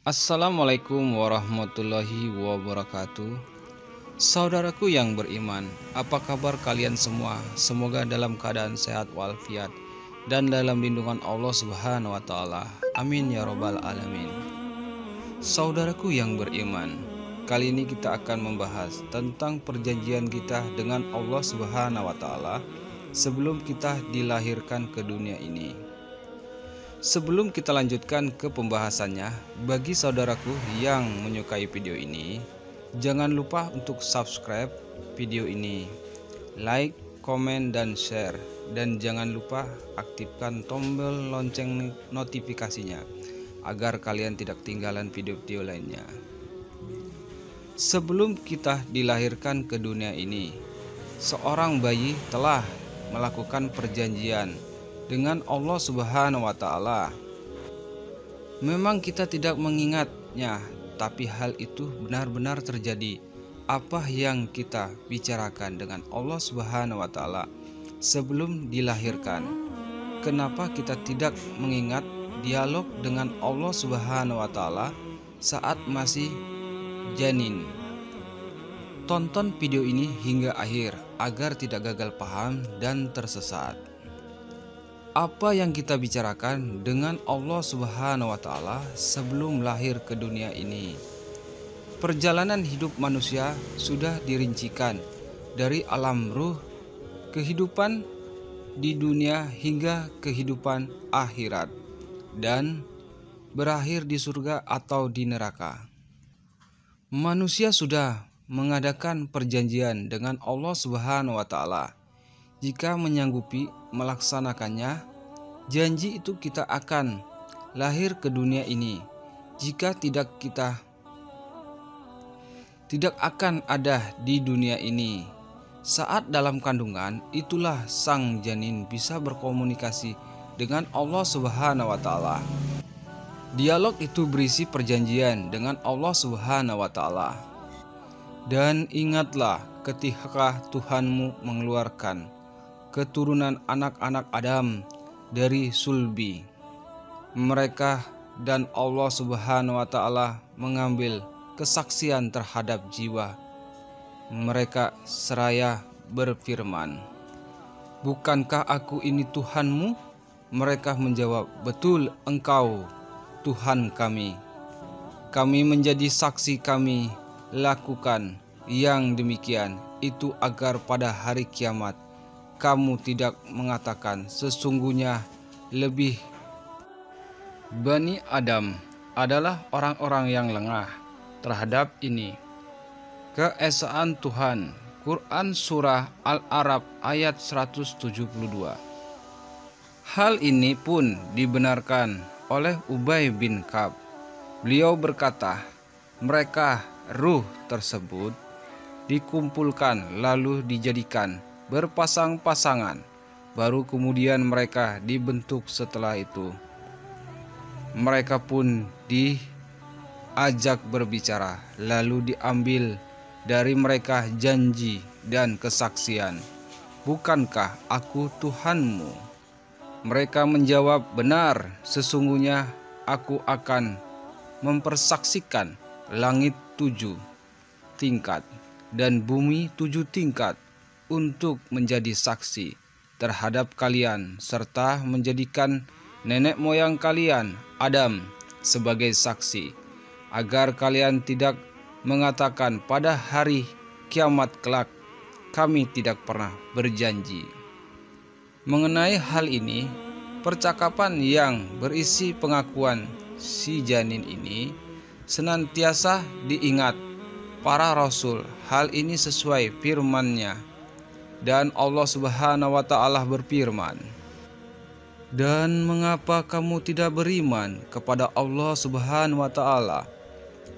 Assalamualaikum warahmatullahi wabarakatuh. Saudaraku yang beriman, apa kabar kalian semua? Semoga dalam keadaan sehat walafiat dan dalam lindungan Allah Subhanahu wa taala. Amin ya robbal alamin. Saudaraku yang beriman, kali ini kita akan membahas tentang perjanjian kita dengan Allah Subhanahu wa taala sebelum kita dilahirkan ke dunia ini. Sebelum kita lanjutkan ke pembahasannya, bagi saudaraku yang menyukai video ini, jangan lupa untuk subscribe video ini, like, komen, dan share. Dan jangan lupa aktifkan tombol lonceng notifikasinya agar kalian tidak ketinggalan video-video lainnya. Sebelum kita dilahirkan ke dunia ini, seorang bayi telah melakukan perjanjian dengan Allah Subhanahu wa taala. Memang kita tidak mengingatnya, tapi hal itu benar-benar terjadi. Apa yang kita bicarakan dengan Allah Subhanahu wa taala sebelum dilahirkan? Kenapa kita tidak mengingat dialog dengan Allah Subhanahu wa taala saat masih janin? Tonton video ini hingga akhir agar tidak gagal paham dan tersesat. Apa yang kita bicarakan dengan Allah Subhanahu wa taala sebelum lahir ke dunia ini? Perjalanan hidup manusia sudah dirincikan dari alam ruh, kehidupan di dunia hingga kehidupan akhirat, dan berakhir di surga atau di neraka. Manusia sudah mengadakan perjanjian dengan Allah Subhanahu wa taala. Jika menyanggupi melaksanakannya, janji itu kita akan lahir ke dunia ini. Jika tidak, kita tidak akan ada di dunia ini. Saat dalam kandungan, itulah sang janin bisa berkomunikasi dengan Allah Subhanahu wa taala. Dialog itu berisi perjanjian dengan Allah Subhanahu wa taala. Dan ingatlah ketika Tuhanmu mengeluarkan keturunan anak-anak Adam dari sulbi mereka, dan Allah Subhanahu wa taala mengambil kesaksian terhadap jiwa mereka seraya berfirman, "Bukankah aku ini Tuhanmu?" Mereka menjawab, "Betul, Engkau Tuhan kami. Kami menjadi saksi, kami lakukan yang demikian itu agar pada hari kiamat kamu tidak mengatakan sesungguhnya lebih Bani Adam adalah orang-orang yang lengah terhadap ini." Keesaan Tuhan. Quran Surah Al-A'raf ayat 172. Hal ini pun dibenarkan oleh Ubay bin Ka'ab. Beliau berkata, mereka ruh tersebut dikumpulkan lalu dijadikan berpasang-pasangan, baru kemudian mereka dibentuk. Setelah itu mereka pun diajak berbicara, lalu diambil dari mereka janji dan kesaksian, "Bukankah aku Tuhanmu?" Mereka menjawab, "Benar, sesungguhnya aku akan mempersaksikan langit 7 tingkat dan bumi 7 tingkat untuk menjadi saksi terhadap kalian, serta menjadikan nenek moyang kalian Adam sebagai saksi, agar kalian tidak mengatakan pada hari kiamat kelak, kami tidak pernah berjanji." Mengenai hal ini, percakapan yang berisi pengakuan si janin ini senantiasa diingat para rasul. Hal ini sesuai firman-Nya. Dan Allah Subhanahu wa taala berfirman, "Dan mengapa kamu tidak beriman kepada Allah Subhanahu wa taala,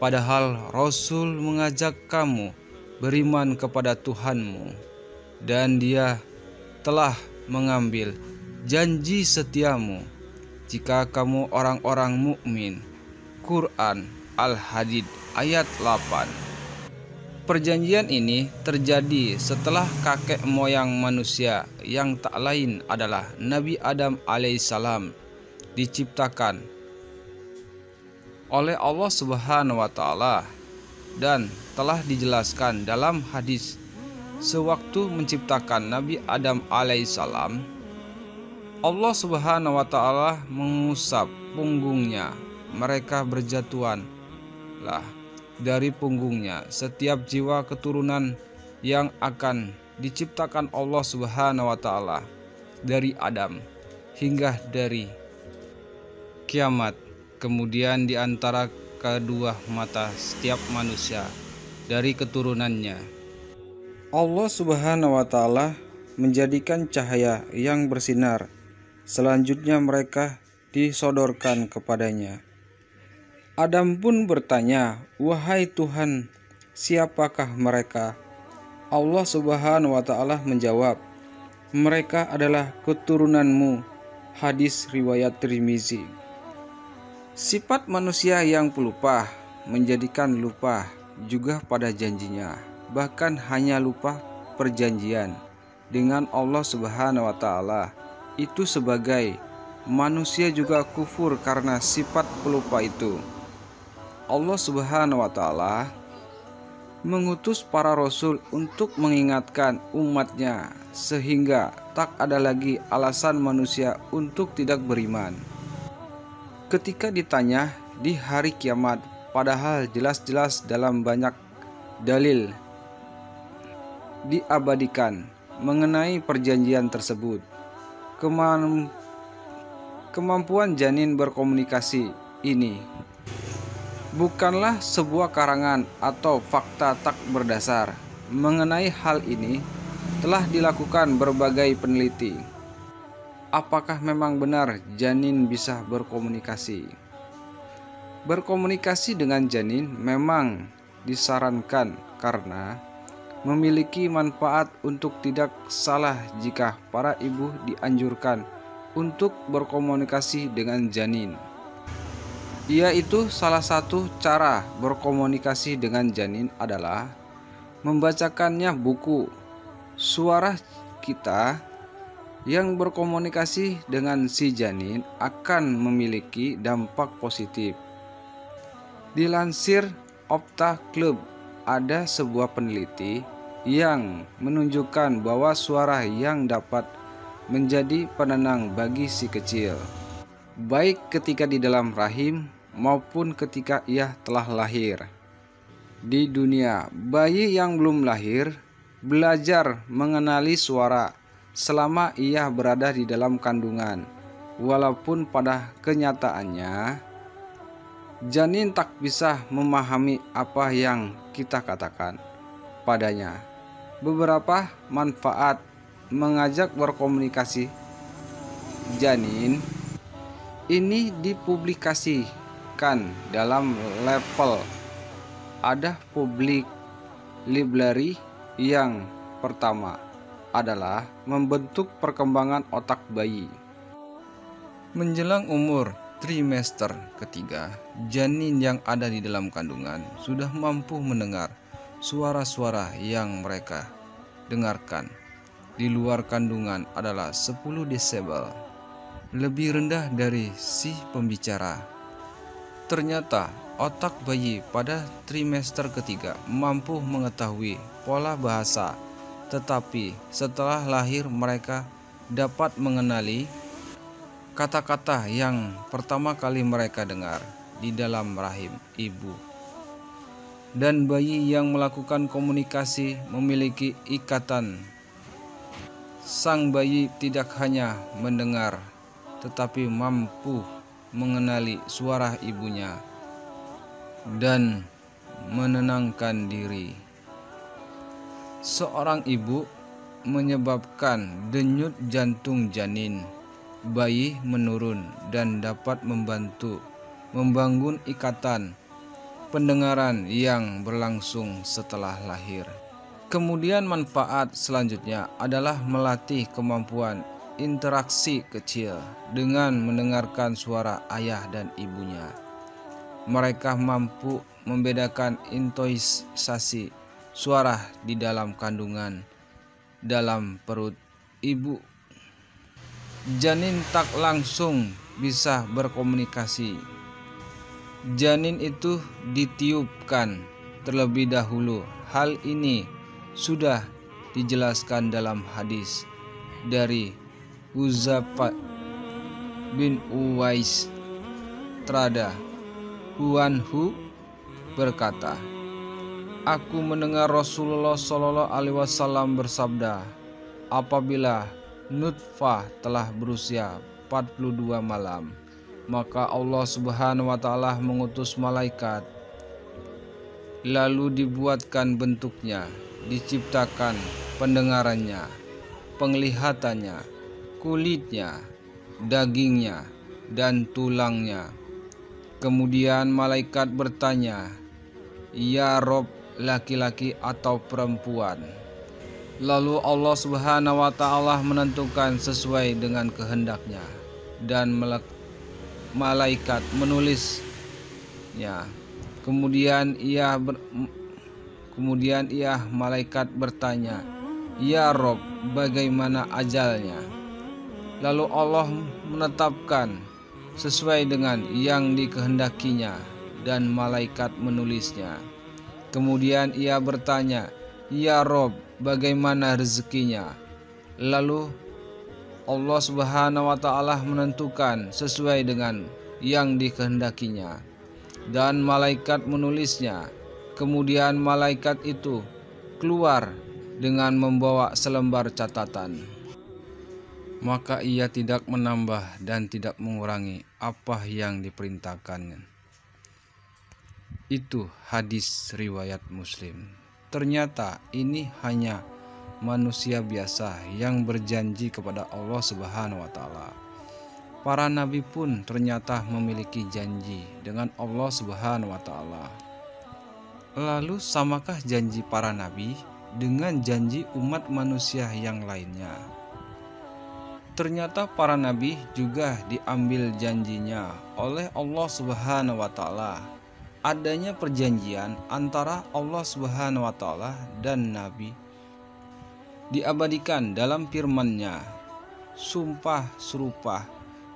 padahal Rasul mengajak kamu beriman kepada Tuhanmu, dan Dia telah mengambil janji setiamu jika kamu orang-orang mukmin." Quran Al-Hadid ayat 8. Perjanjian ini terjadi setelah kakek moyang manusia yang tak lain adalah Nabi Adam alaihissalam diciptakan oleh Allah Subhanahu wa taala dan telah dijelaskan dalam hadis sewaktu menciptakan Nabi Adam alaihissalam, Allah Subhanahu wa taala mengusap punggungnya, mereka berjatuhan lah dari punggungnya setiap jiwa keturunan yang akan diciptakan Allah Subhanahu wa taala dari Adam hingga dari kiamat. Kemudian di antara kedua mata setiap manusia dari keturunannya, Allah Subhanahu wa taala menjadikan cahaya yang bersinar. Selanjutnya mereka disodorkan kepadanya. Adam pun bertanya, "Wahai Tuhan, siapakah mereka?" Allah Subhanahu wa taala menjawab, "Mereka adalah keturunanmu." Hadis riwayat Tirmizi. Sifat manusia yang pelupa menjadikan lupa juga pada janjinya, bahkan hanya lupa perjanjian dengan Allah Subhanahu wa taala. Itu sebagai manusia juga kufur karena sifat pelupa itu. Allah Subhanahu wa taala mengutus para rasul untuk mengingatkan umatnya sehingga tak ada lagi alasan manusia untuk tidak beriman. Ketika ditanya di hari kiamat, padahal jelas-jelas dalam banyak dalil diabadikan mengenai perjanjian tersebut, kemampuan janin berkomunikasi ini bukanlah sebuah karangan atau fakta tak berdasar. Mengenai hal ini telah dilakukan berbagai peneliti. Apakah memang benar janin bisa berkomunikasi? Berkomunikasi dengan janin memang disarankan karena memiliki manfaat. Untuk tidak salah jika para ibu dianjurkan untuk berkomunikasi dengan janin, yaitu salah satu cara berkomunikasi dengan janin adalah membacakannya buku. Suara kita yang berkomunikasi dengan si janin akan memiliki dampak positif. Dilansir Opta Club, ada sebuah peneliti yang menunjukkan bahwa suara yang dapat menjadi penenang bagi si kecil, baik ketika di dalam rahim maupun ketika ia telah lahir. Di dunia, bayi yang belum lahir belajar mengenali suara selama ia berada di dalam kandungan, walaupun pada kenyataannya janin tak bisa memahami apa yang kita katakan padanya. Beberapa manfaat mengajak berkomunikasi janin ini dipublikasikan dalam level ada public library. Yang pertama adalah membentuk perkembangan otak bayi. Menjelang umur trimester ketiga, janin yang ada di dalam kandungan sudah mampu mendengar suara-suara yang mereka dengarkan di luar kandungan adalah 10 desibel, lebih rendah dari si pembicara. Ternyata otak bayi pada trimester ketiga mampu mengetahui pola bahasa, tetapi setelah lahir mereka dapat mengenali kata-kata yang pertama kali mereka dengar di dalam rahim ibu. Dan bayi yang melakukan komunikasi memiliki ikatan. Sang bayi tidak hanya mendengar, tetapi mampu mengenali suara ibunya dan menenangkan diri. Seorang ibu menyebabkan denyut jantung janin bayi menurun dan dapat membantu membangun ikatan pendengaran yang berlangsung setelah lahir. Kemudian manfaat selanjutnya adalah melatih kemampuan interaksi kecil dengan mendengarkan suara ayah dan ibunya. Mereka mampu membedakan intonisasi suara di dalam kandungan dalam perut ibu. Janin tak langsung bisa berkomunikasi janin itu ditiupkan terlebih dahulu. Hal ini sudah dijelaskan dalam hadis dari Huzaifah bin Uwais Trada Huanhu berkata, aku mendengar Rasulullah Shallallahu Alaihi Wasallam bersabda, apabila nutfah telah berusia 42 malam, maka Allah Subhanahu wa Ta'ala mengutus malaikat, lalu dibuatkan bentuknya, diciptakan pendengarannya, penglihatannya, kulitnya, dagingnya, dan tulangnya. Kemudian malaikat bertanya, ya Rob, laki-laki atau perempuan? Lalu Allah Subhanahu wa Ta'ala menentukan sesuai dengan kehendaknya, dan malaikat menulisnya. Kemudian malaikat bertanya, ya Rob, bagaimana ajalnya? Lalu Allah menetapkan sesuai dengan yang dikehendakinya, dan malaikat menulisnya. Kemudian ia bertanya, ya Rob, bagaimana rezekinya? Lalu Allah Subhanahu wa Ta'ala menentukan sesuai dengan yang dikehendakinya, dan malaikat menulisnya. Kemudian malaikat itu keluar dengan membawa selembar catatan. Maka ia tidak menambah dan tidak mengurangi apa yang diperintahkannya. Itu hadis riwayat Muslim. Ternyata ini hanya manusia biasa yang berjanji kepada Allah Subhanahu wa Ta'ala. Para nabi pun ternyata memiliki janji dengan Allah Subhanahu wa Ta'ala. Lalu samakah janji para nabi dengan janji umat manusia yang lainnya? Ternyata para nabi juga diambil janjinya oleh Allah Subhanahu wa Ta'ala. Adanya perjanjian antara Allah Subhanahu wa Ta'ala dan nabi diabadikan dalam firman-Nya. Sumpah serupah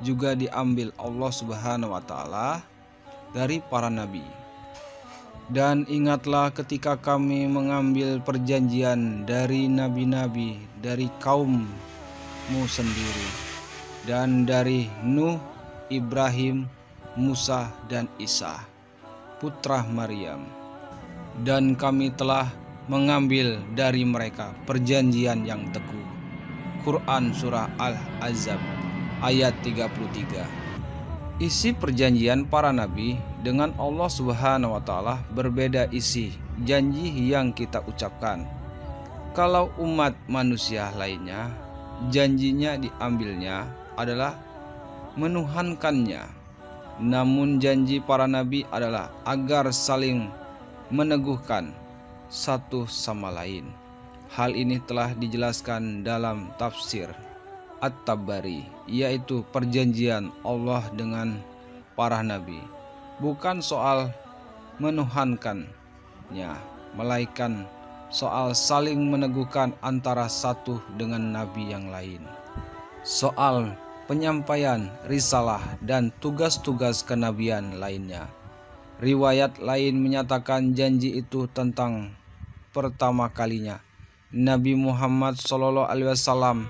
juga diambil Allah Subhanahu wa Ta'ala dari para nabi. Dan ingatlah ketika kami mengambil perjanjian dari nabi-nabi dari kaummu sendiri, dan dari Nuh, Ibrahim, Musa, dan Isa, putra Maryam. Dan kami telah mengambil dari mereka perjanjian yang teguh. Quran Surah Al-Ahzab ayat 33. Isi perjanjian para nabi dengan Allah Subhanahu wa Ta'ala berbeda isi janji yang kita ucapkan. Kalau umat manusia lainnya, janjinya diambilnya adalah menuhankannya. Namun janji para nabi adalah agar saling meneguhkan satu sama lain. Hal ini telah dijelaskan dalam tafsir At-Tabari, yaitu perjanjian Allah dengan para nabi bukan soal menuhankannya, melainkan soal saling meneguhkan antara satu dengan nabi yang lain, soal penyampaian risalah dan tugas-tugas kenabian lainnya. Riwayat lain menyatakan janji itu tentang pertama kalinya Nabi Muhammad SAW,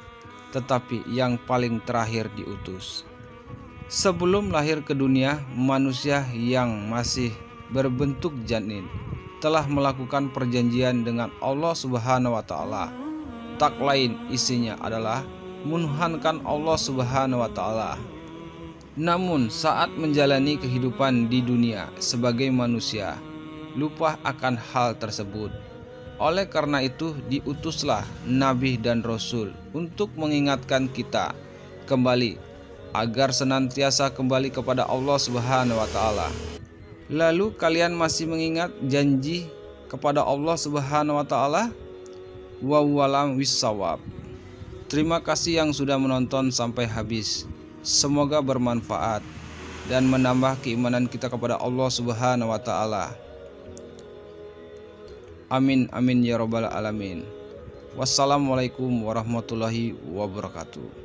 tetapi yang paling terakhir diutus. Sebelum lahir ke dunia, manusia yang masih berbentuk janin telah melakukan perjanjian dengan Allah Subhanahu wa Ta'ala. Tak lain isinya adalah menuhankan Allah Subhanahu wa Ta'ala. Namun saat menjalani kehidupan di dunia sebagai manusia, lupa akan hal tersebut. Oleh karena itu diutuslah nabi dan rasul untuk mengingatkan kita kembali agar senantiasa kembali kepada Allah Subhanahu wa Ta'ala. Lalu kalian masih mengingat janji kepada Allah Subhanahu wa Ta'ala? Wawalam wisawab. Terima kasih yang sudah menonton sampai habis. Semoga bermanfaat dan menambah keimanan kita kepada Allah Subhanahu wa Ta'ala. Amin amin ya rabbal alamin. Wassalamualaikum warahmatullahi wabarakatuh.